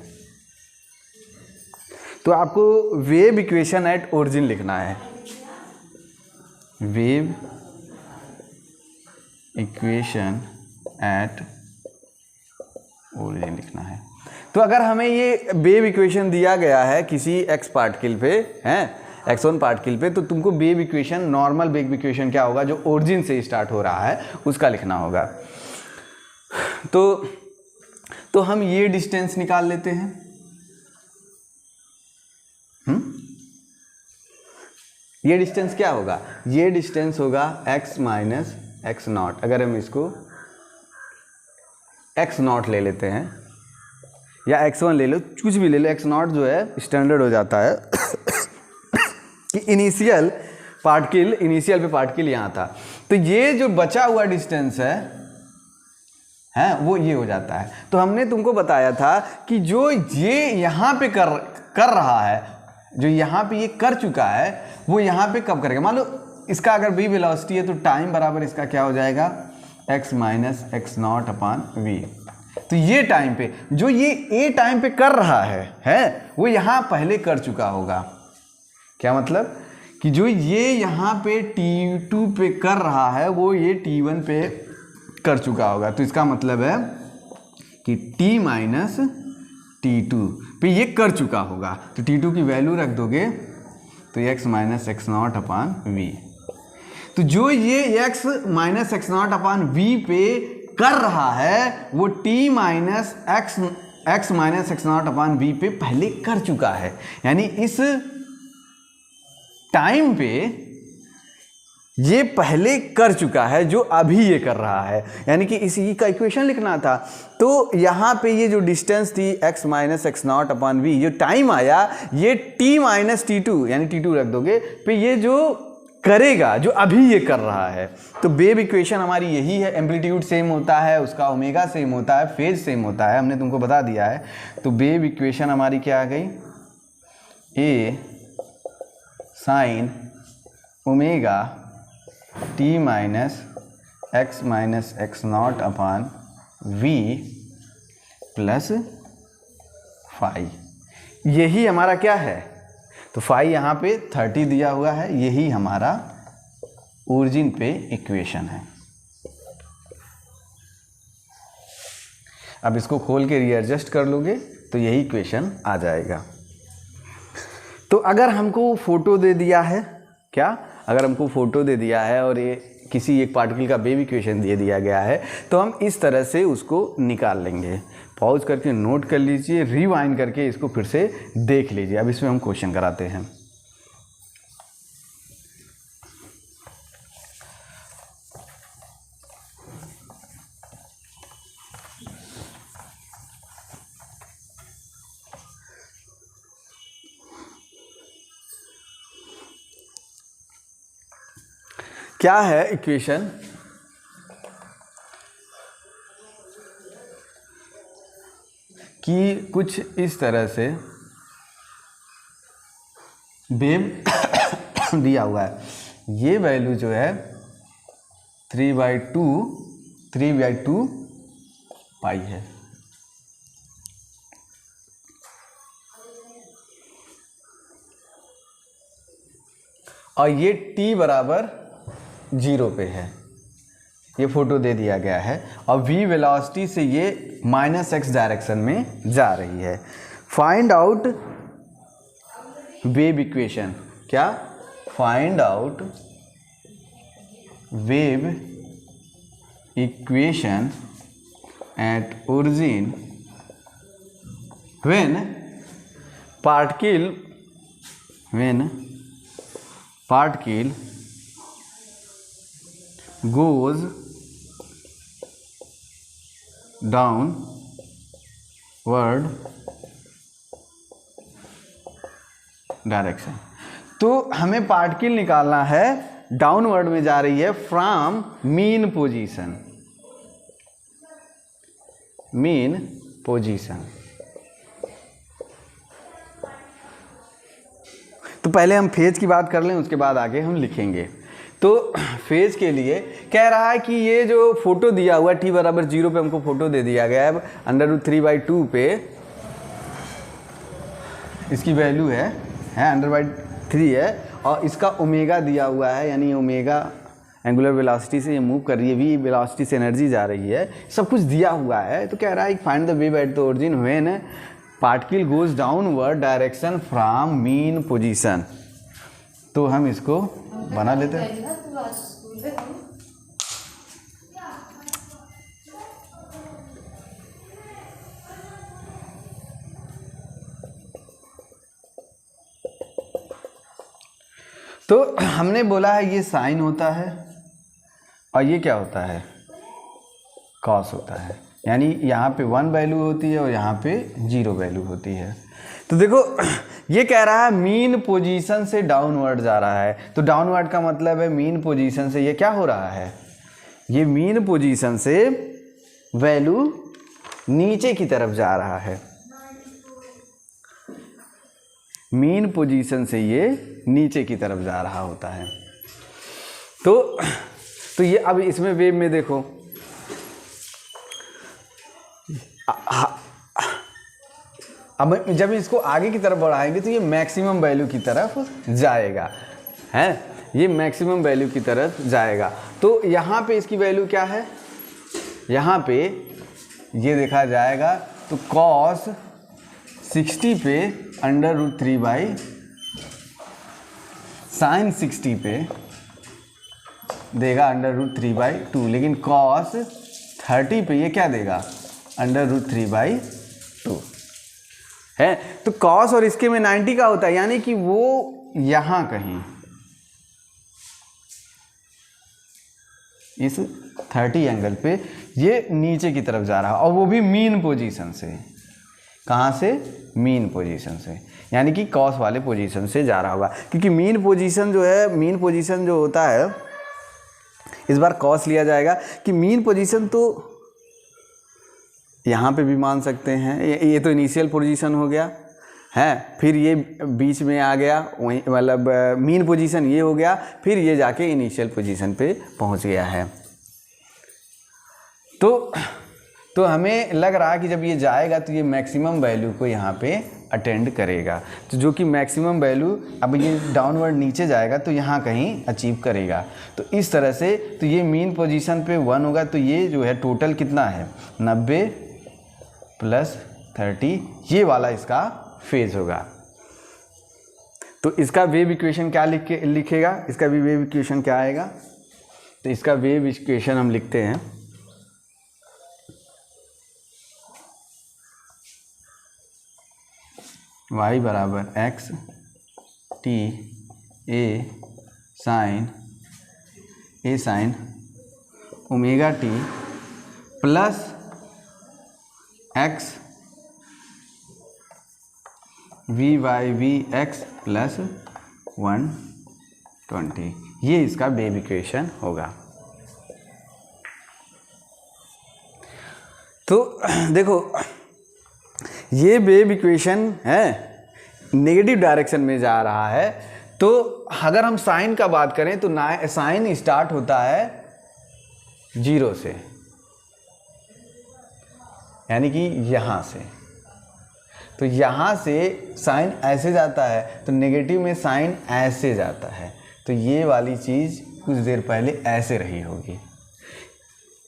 तो आपको वेव इक्वेशन एट ओरिजिन लिखना है, वेव इक्वेशन एट ओरिजिन लिखना है। तो अगर हमें ये वेव इक्वेशन दिया गया है किसी x पार्टिकल पे, हैं x1 पार्टिकल पे, तो तुमको wave equation, normal wave equation क्या होगा, जो ओरिजिन से स्टार्ट हो रहा है उसका लिखना होगा। तो हम ये डिस्टेंस निकाल लेते हैं। ये डिस्टेंस क्या होगा, ये डिस्टेंस होगा x माइनस एक्स नॉट। अगर हम इसको x नॉट ले लेते हैं या x1 ले लो, कुछ भी ले लो, x नॉट जो है स्टैंडर्ड हो जाता है कि इनिशियल पे पार्टिकल यहाँ था। तो ये जो बचा हुआ डिस्टेंस है वो ये हो जाता है। तो हमने तुमको बताया था कि जो ये यहाँ पे कर रहा है, जो यहाँ पे ये कर चुका है, वो यहाँ पे कब करेगा। मान लो इसका अगर v वेलोसिटी है तो टाइम बराबर इसका क्या हो जाएगा, x minus x naught upon v. तो ये टाइम पे, जो ये a टाइम पे कर रहा है वो यहाँ पहले कर चुका होगा। क्या मतलब कि जो ये यहाँ पे t2 पे कर रहा है वो ये t1 पे कर चुका होगा। तो इसका मतलब है कि t माइनस t2 पे ये कर चुका होगा। तो t2 की वैल्यू रख दोगे तो x minus x naught upon v. तो जो ये x minus x naught upon v पे कर रहा है वो t minus x minus x naught upon v पे पहले कर चुका है। यानी इस टाइम पे ये पहले कर चुका है जो अभी ये कर रहा है। यानी कि इसी का इक्वेशन लिखना था। तो यहाँ पे ये जो डिस्टेंस थी x minus x naught upon v, जो टाइम आया ये t माइनस t2 यानी t2 रख दोगे पे ये जो करेगा जो अभी ये कर रहा है। तो वेव इक्वेशन हमारी यही है। एम्पलीट्यूड सेम होता है, उसका ओमेगा सेम होता है, फेज सेम होता है, हमने तुमको बता दिया है। तो वेव इक्वेशन हमारी क्या आ गई, a sine omega t minus x naught upon v plus phi. यही हमारा क्या है, तो फाई यहाँ पे 30 दिया हुआ है, यही हमारा ओरिजिन पे इक्वेशन है। अब इसको खोल के रीएडजस्ट कर लोगे तो यही इक्वेशन आ जाएगा। तो अगर हमको फोटो दे दिया है, क्या अगर हमको फोटो दे दिया है और ये किसी एक पार्टिकल का वेव इक्वेशन दे दिया गया है तो हम इस तरह से उसको निकाल लेंगे। पॉज करके नोट कर लीजिए, रिवाइंड करके इसको फिर से देख लीजिए। अब इसमें हम क्वेश्चन कराते हैं। क्या है इक्वेशन, कि कुछ इस तरह से वेव दिया हुआ है। ये वैल्यू जो है 3/2 पाई है। और ये t बराबर 0 पे है, ये फोटो दे दिया गया है। और v वेलोसिटी से ये -x डायरेक्शन में जा रही है। फाइंड आउट वेव इक्वेशन, क्या, find out wave equation at origin when particle goes downward direction. तो हमें पार्टिकल निकालना है डाउनवर्ड में जा रही है from mean position, mean position. तो पहले हम फेज की बात कर लें, उसके बाद आगे हम लिखेंगे। तो फेज के लिए कह रहा है कि ये जो फोटो दिया हुआ t बराबर 0 पे हमको फोटो दे दिया गया है, √3/2 पे इसकी वैल्यू है √3 है, और इसका ओमेगा दिया हुआ है, यानी ओमेगा एंगुलर वेलोसिटी से ये मूव कर रही है, v वेलोसिटी से एनर्जी जा रही है, सब कुछ दिया हुआ है। तो कह रहा है find the wave at the origin when particle goes downward direction from mean position. तो हम इसको बना लेते हैं। तो हमने बोला है ये साइन होता है और ये क्या होता है, कॉस होता है, यानी यहाँ पे 1 वैल्यू होती है और यहाँ पे 0 वैल्यू होती है। तो देखो ये कह रहा है मीन पोजीशन से डाउनवर्ड जा रहा है, तो डाउनवर्ड का मतलब है मीन पोजीशन से ये क्या हो रहा है, ये मीन पोजीशन से वैल्यू नीचे की तरफ जा रहा है, मीन पोजीशन से ये नीचे की तरफ जा रहा होता है। तो ये अब इसमें वेव में देखो अब जब इसको आगे की तरफ बढ़ाएंगे तो ये मैक्सिमम वैल्यू की तरफ जाएगा, है ये मैक्सिमम वैल्यू की तरफ जाएगा। तो यहाँ पे इसकी वैल्यू क्या है, यहाँ पे ये देखा जाएगा तो cos 60 पे √3 sin 60 पे देगा √3/2, लेकिन cos 30 पे ये क्या देगा √3/2 है। तो cos और इसके में 90 का होता है, यानी कि वो यहाँ कहीं इस 30 एंगल पे ये नीचे की तरफ जा रहा है, और वो भी मीन पोजीशन से। कहाँ से, मीन पोजीशन से, यानी कि cos वाले पोजीशन से जा रहा होगा, क्योंकि मीन पोजीशन जो है, मीन पोजीशन जो होता है, इस बार cos लिया जाएगा कि मीन पोजीशन तो यहाँ पे भी मान सकते हैं, ये तो इनिशियल पोजीशन हो गया है, फिर ये बीच में आ गया, वहीं मतलब मीन पोजीशन ये हो गया, फिर ये जाके इनिशियल पोजीशन पे पहुँच गया है। तो हमें लग रहा है कि जब ये जाएगा तो ये मैक्सिमम वैल्यू को यहाँ पे अटेंड करेगा, तो जो कि मैक्सिमम वैल्यू अब ये डाउनवर्ड नीचे जाएगा तो यहाँ कहीं अचीव करेगा। तो इस तरह से तो ये मीन पोजीशन पे 1 होगा, तो ये जो है टोटल कितना है 90 + 30, ये वाला इसका फेज होगा। तो इसका वेव इक्वेशन क्या लिखेगा, इसका भी वेव इक्वेशन क्या आएगा, तो इसका वेव इक्वेशन हम लिखते हैं y बराबर x t a sin omega t plus x v/x plus 120, ये इसका वेव इक्वेशन होगा। तो देखो ये वेव इक्वेशन है, नेगेटिव डायरेक्शन में जा रहा है। तो अगर हम साइन का बात करें तो साइन स्टार्ट होता है 0 से, यानी कि यहाँ से, तो यहाँ से साइन ऐसे जाता है, तो नेगेटिव में साइन ऐसे जाता है, तो ये वाली चीज़ कुछ देर पहले ऐसे रही होगी,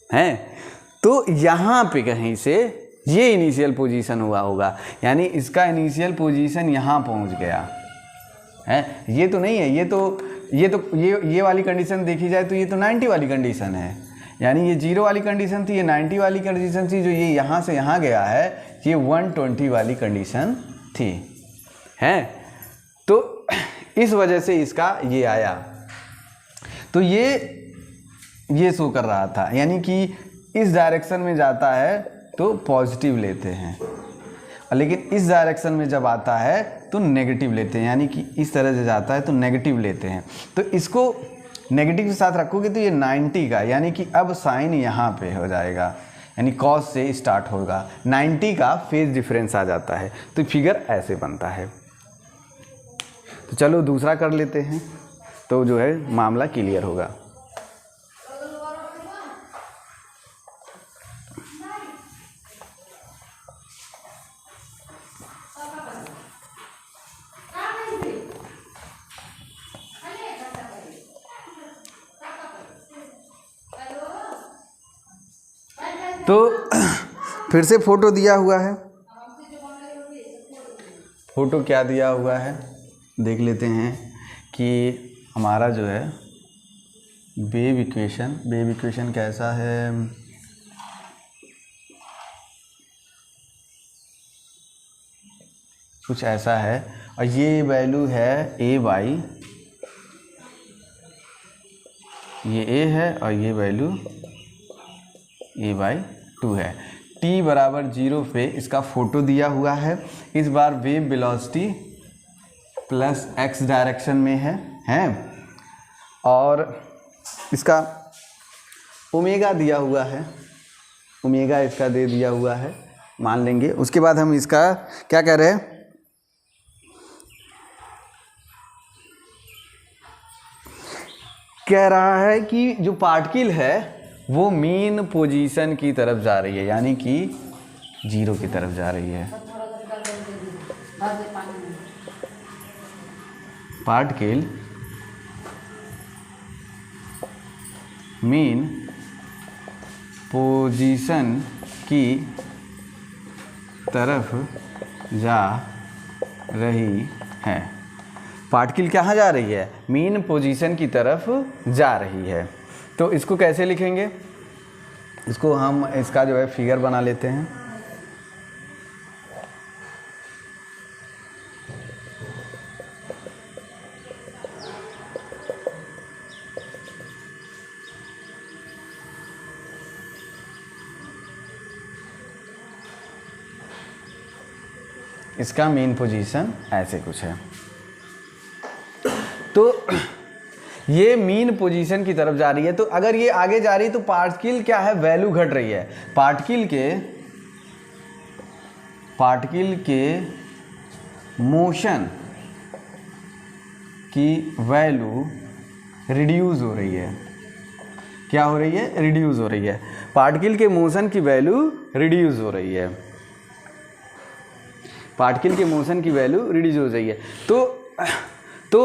हैं। तो यहाँ पे कहीं से ये इनिशियल पोजीशन हुआ होगा, यानी इसका इनिशियल पोजीशन यहाँ पहुँच गया है, ये तो नहीं है, ये वाली कंडीशन देखी जाए तो ये तो 90 वाली कंडीशन है, यानी ये 0 वाली कंडीशन थी, ये 90 वाली कंडीशन थी, जो ये यहाँ से यहाँ गया है ये 120 वाली कंडीशन थी, है। तो इस वजह से इसका ये आया, तो ये शो कर रहा था, यानी कि इस डायरेक्शन में जाता है तो पॉजिटिव लेते हैं, लेकिन इस डायरेक्शन में जब आता है तो नेगेटिव लेते हैं, यानी कि इस तरह से जाता है तो नेगेटिव लेते हैं। तो इसको नेगेटिव के साथ रखोगे तो ये 90 का, यानी कि अब साइन यहाँ पे हो जाएगा, यानी कॉस से स्टार्ट होगा, 90 का फेज डिफरेंस आ जाता है, तो फिगर ऐसे बनता है। तो चलो दूसरा कर लेते हैं, तो जो है मामला क्लियर होगा। तो फिर से फोटो दिया हुआ है, फोटो क्या दिया हुआ है देख लेते हैं कि हमारा जो है वेव इक्वेशन कैसा है। कुछ ऐसा है, और ये वैल्यू है a बाई, ये a है और ये वैल्यू a/2 है। t बराबर 0 पे इसका फोटो दिया हुआ है। इस बार wave velocity plus x direction में है और इसका ओमेगा दिया हुआ है, ओमेगा इसका दे दिया हुआ है, मान लेंगे। उसके बाद हम इसका क्या कह रहे हैं, कह रहा है कि जो पार्टिकल है वो मीन पोजीशन की तरफ जा रही है, यानी कि 0 की तरफ जा रही है। पार्टिकल मीन पोजीशन की तरफ जा रही है। पार्टिकल कहाँ जा रही है, मीन पोजीशन की तरफ जा रही है। तो इसको कैसे लिखेंगे, इसको हम इसका जो है फिगर बना लेते हैं। इसका मेन पोजीशन ऐसे कुछ है। तो ये मीन पोजीशन की तरफ जा रही है, तो अगर ये आगे जा रही है तो पार्टिकल क्या है, वैल्यू घट रही है। पार्टिकल के मोशन की वैल्यू रिड्यूस हो रही है। क्या हो रही है, रिड्यूस हो रही है। पार्टिकल के मोशन की वैल्यू रिड्यूस हो रही है, पार्टिकल के मोशन की वैल्यू रिड्यूस हो रही है। तो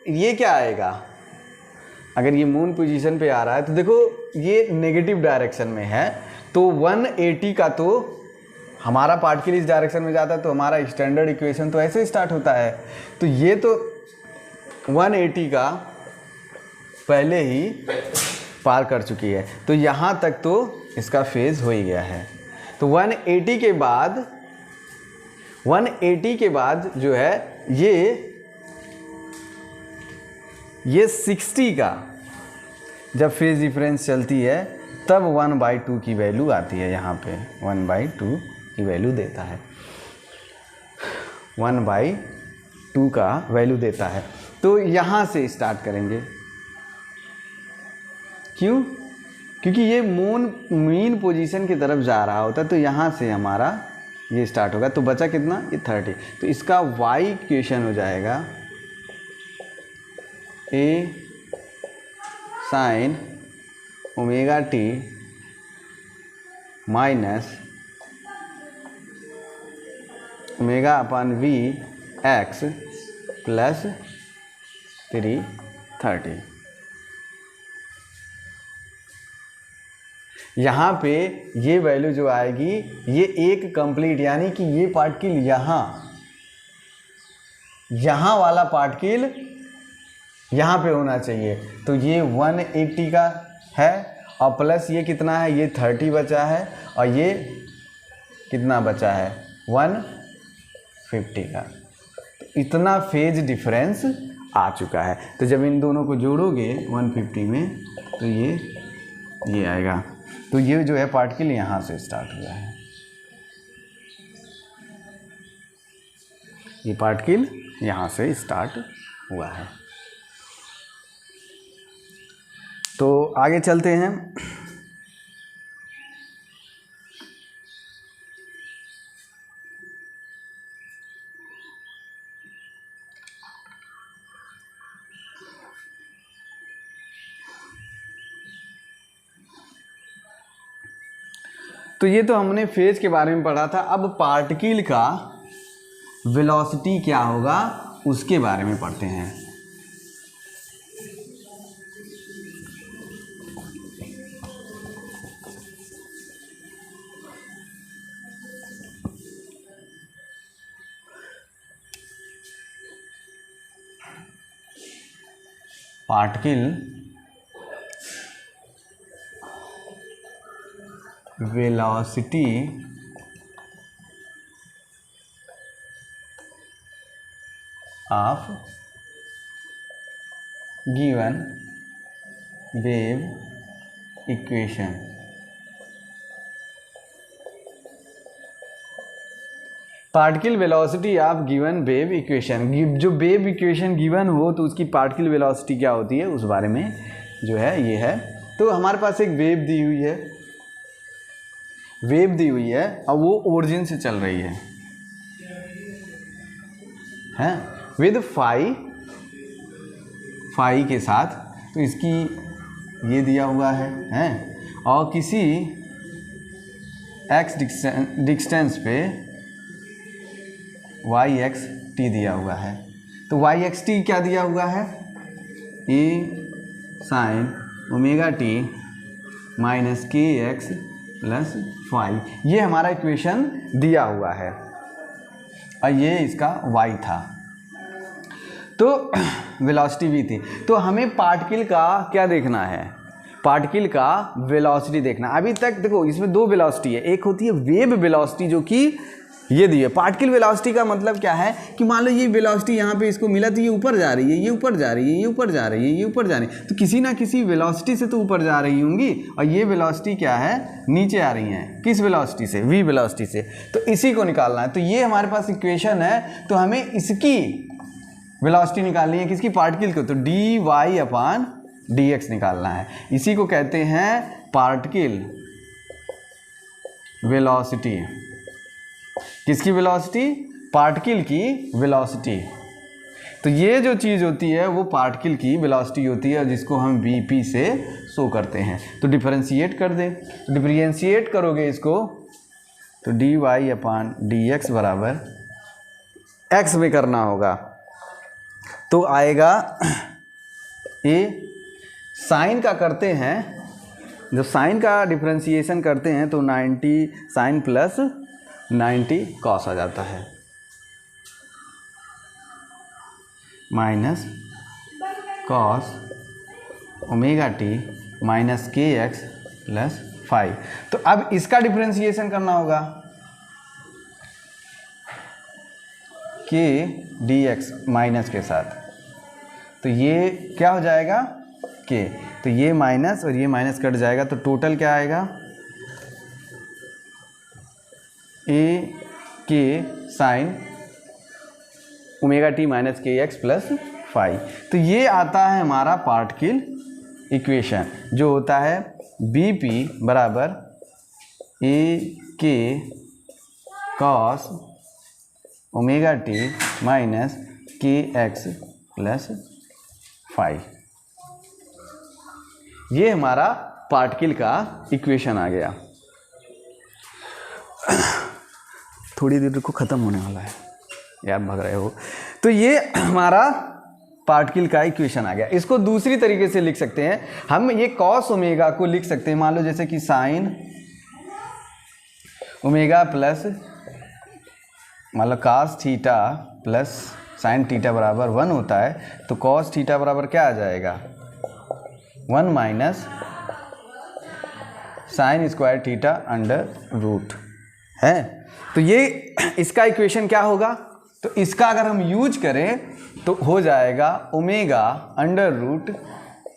ये क्या आएगा, अगर ये मून पोजीशन पे आ रहा है तो देखो ये नेगेटिव डायरेक्शन में है, तो 180 का, तो हमारा पार्टिकल इस डायरेक्शन में जाता है तो हमारा स्टैंडर्ड इक्वेशन तो ऐसे स्टार्ट होता है। तो ये तो 180 का पहले ही पार कर चुकी है, तो यहाँ तक तो इसका फेज हो ही गया है। तो 180 के बाद जो है ये 60 का जब फेज डिफरेंस चलती है तब 1/2 की वैल्यू आती है, यहाँ पे 1/2 की वैल्यू देता है, 1/2 का वैल्यू देता है। तो यहाँ से स्टार्ट करेंगे, क्यों, क्योंकि ये मीन पोजीशन की तरफ जा रहा होता है, तो यहाँ से हमारा ये स्टार्ट होगा। तो बचा कितना, ये 30। तो इसका y इक्वेशन हो जाएगा a sin omega t minus omega upon v x plus 330। यहाँ पे ये वैल्यू जो आएगी ये एक कंप्लीट, यानी कि ये पार्टिकल यहाँ वाला पार्टिकल यहाँ पे होना चाहिए। तो ये 180 का है और प्लस ये कितना है, ये 30 बचा है और ये कितना बचा है, 150 का। तो इतना फेज डिफरेंस आ चुका है। तो जब इन दोनों को जोड़ोगे 150 में तो ये आएगा। तो ये जो है पार्टिकल यहाँ से स्टार्ट हुआ है, ये पार्टिकल यहाँ से स्टार्ट हुआ है। तो आगे चलते हैं। तो ये तो हमने फेज के बारे में पढ़ा था। अब पार्टिकल का वेलोसिटी क्या होगा उसके बारे में पढ़ते हैं। Particle velocity of given wave equation. Particle velocity of given wave equation. जो वेव इक्वेशन गिवन हो तो उसकी पार्टिकल वेलोसिटी क्या होती है उस बारे में जो है ये है। तो हमारे पास एक वेव दी हुई है, वेव दी हुई है और वो ओरिजिन से चल रही है विद फाई के साथ। तो इसकी ये दिया हुआ है और किसी x डिस्टेंस पे वाई एक्स टी दिया हुआ है। तो वाई एक्स टी क्या दिया हुआ है, ए sine omega T minus k x plus phi. ये हमारा इक्वेशन दिया हुआ है और ये इसका y था। तो वेलोसिटी भी थी। तो हमें पार्टिकल का क्या देखना है, पार्टिकल का वेलोसिटी देखना। अभी तक देखो इसमें दो वेलोसिटी है, एक होती है वेव वेलोसिटी जो कि ये दी है। पार्टिकल वेलोसिटी का मतलब क्या है कि मान लो ये वेलोसिटी यहाँ पे इसको मिला तो ये ऊपर जा रही है, ये ऊपर जा रही है, ये ऊपर जा रही है, ये ऊपर जा रही है। तो किसी ना किसी वेलोसिटी से तो ऊपर जा रही होंगी और ये वेलोसिटी क्या है नीचे आ रही हैं। किस वेलोसिटी से, v वेलोसिटी से। तो इसी को निकालना है। तो ये हमारे पास इक्वेशन है। तो हमें इसकी वेलोसिटी निकालनी है, किसकी, पार्टिकल को। तो dy अपान dx निकालना है। इसी को कहते हैं पार्टिकल वेलोसिटी। किसकी वेलोसिटी, पार्टिकल की वेलोसिटी। तो ये जो चीज़ होती है वो पार्टिकल की वेलोसिटी होती है जिसको हम vp से शो करते हैं। तो डिफरेंशिएट कर दें, डिफरेंशिएट करोगे इसको तो dy अपान dx बराबर x में करना होगा। तो आएगा a साइन का करते हैं, जब साइन का डिफरेंशिएशन करते हैं तो 90 साइन प्लस 90 कॉस आ जाता है minus cos omega T minus k x plus five. तो अब इसका डिफरेंशिएशन करना होगा के डी एक्स माइनस के साथ। तो ये क्या हो जाएगा के, तो ये माइनस और ये माइनस कट जाएगा। तो टोटल क्या आएगा ए के sine omega T minus k x plus five. तो ये आता है हमारा पार्टिकल इक्वेशन जो होता है बी पी बराबर ए के cos omega T minus k x plus five. ये हमारा पार्टिकल का इक्वेशन आ गया। थोड़ी देर को ख़त्म होने वाला है यार, भाग रहे हो। तो ये हमारा पार्टिकल का इक्वेशन आ गया। इसको दूसरी तरीके से लिख सकते हैं हम, ये कॉस ओमेगा को लिख सकते हैं मान लो जैसे कि साइन ओमेगा प्लस मान लो cos theta plus sine theta बराबर 1 होता है। तो कॉस थीटा बराबर क्या आ जाएगा 1 minus sine square theta under root है। तो ये इसका इक्वेशन क्या होगा, तो इसका अगर हम यूज करें तो हो जाएगा ओमेगा अंडर रूट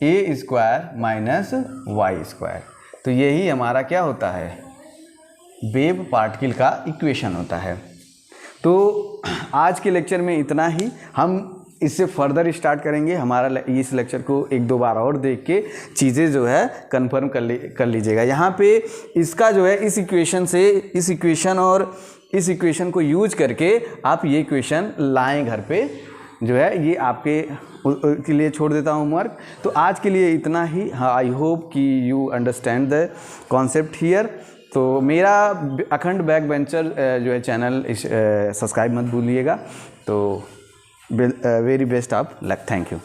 ए स्क्वायर माइनस वाई स्क्वायर। तो यही हमारा क्या होता है वेव पार्टिकल का इक्वेशन होता है। तो आज के लेक्चर में इतना ही। हम इससे फर्दर स्टार्ट करेंगे। हमारा इस लेक्चर को एक दो बार और देख के चीज़ें जो है कंफर्म कर लीजिएगा। यहाँ पे इसका जो है इस इक्वेशन से, इस इक्वेशन और इस इक्वेशन को यूज करके आप ये इक्वेशन लाएं घर पे, जो है ये आपके के लिए छोड़ देता हूँ होमवर्क। तो आज के लिए इतना ही। हाँ, आई होप कि you understand the concept here. तो मेरा अखंड बैक बेंचर जो है चैनल सब्सक्राइब मत भूलिएगा। तो very best of luck. Thank you.